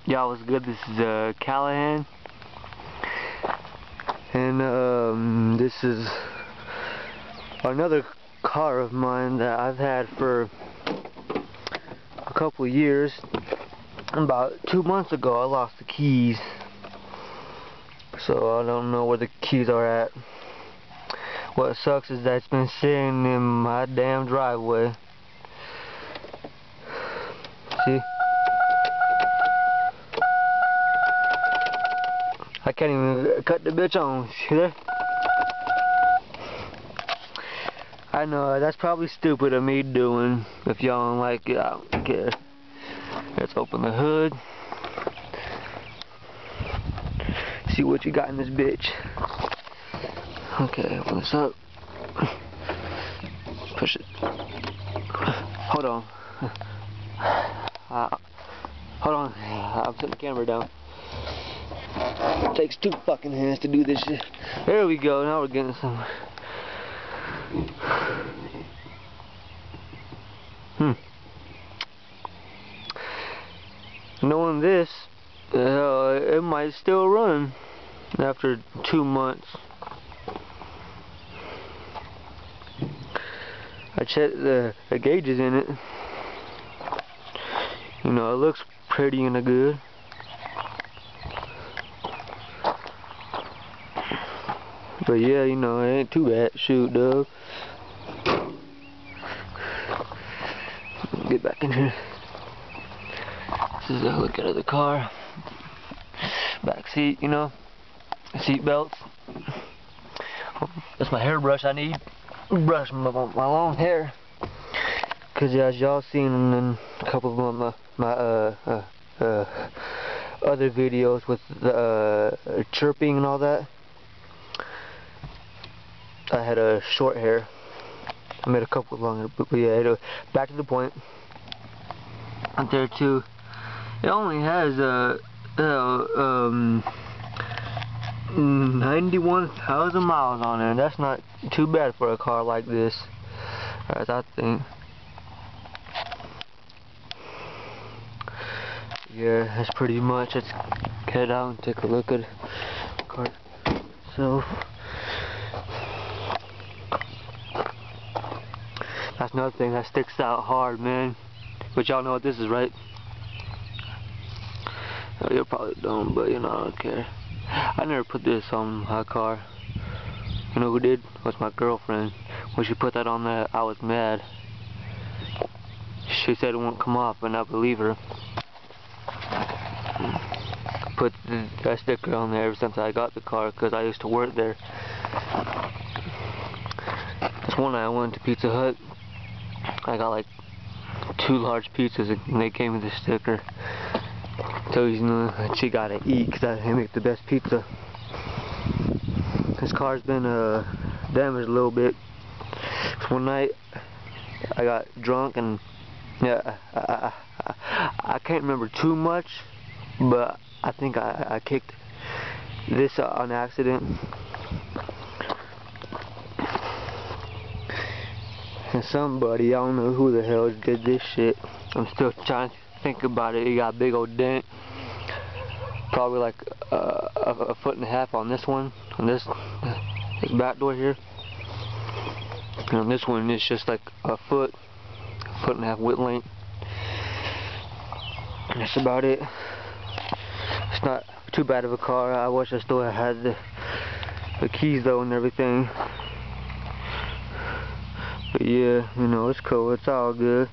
Y'all, what's good? This is Callahan, and this is another car of mine that I've had for a couple of years. About 2 months ago I lost the keys, so I don't know where the keys are at. What sucks is that it's been sitting in my damn driveway. See? I can't even cut the bitch on. See there? I know, that's probably stupid of me doing. If y'all don't like it, I don't care. Let's open the hood. See what you got in this bitch. Okay, open this up. Push it. Hold on. Hold on. I'm putting the camera down. It takes 2 fucking hands to do this shit. There we go. Now we're getting somewhere. Knowing this, it might still run after 2 months. I checked the gauges in it. You know, it looks pretty and good. But yeah, you know, it ain't too bad. Shoot, dog. Get back in here. This is a look at the car. Back seat, you know. Seat belts. That's my hairbrush I need. Brush my long hair. Cause as y'all seen in a couple of my other videos with the chirping and all that, I had a short hair. I made a couple longer, but yeah, back to the point. Up there too. It only has 91,000 miles on it. That's not too bad for a car like this, as I think. Yeah, that's pretty much. Let's head out and take a look at the car itself. That's another thing that sticks out hard, man. But y'all know what this is, right? Oh, you probably don't, but you know, I don't care. I never put this on my car. You know who did? It was my girlfriend. When she put that on there, I was mad. She said it won't come off, and I believe her. Put that sticker on there ever since I got the car, because I used to work there. This one night I went to Pizza Hut. I got like 2 large pizzas and they came with a sticker. So you know, she gotta eat because I make the best pizza. This car's been damaged a little bit. One night I got drunk and yeah, I can't remember too much, but I think I kicked this on accident. And somebody, I don't know who the hell did this shit. I'm still trying to think about it. He got a big old dent. Probably like a 1.5 on this one. On this back door here. And on this one it's just like a 1.5 width length. And that's about it. It's not too bad of a car. I wish I still had the keys though and everything. But yeah, you know, it's cool, it's all good.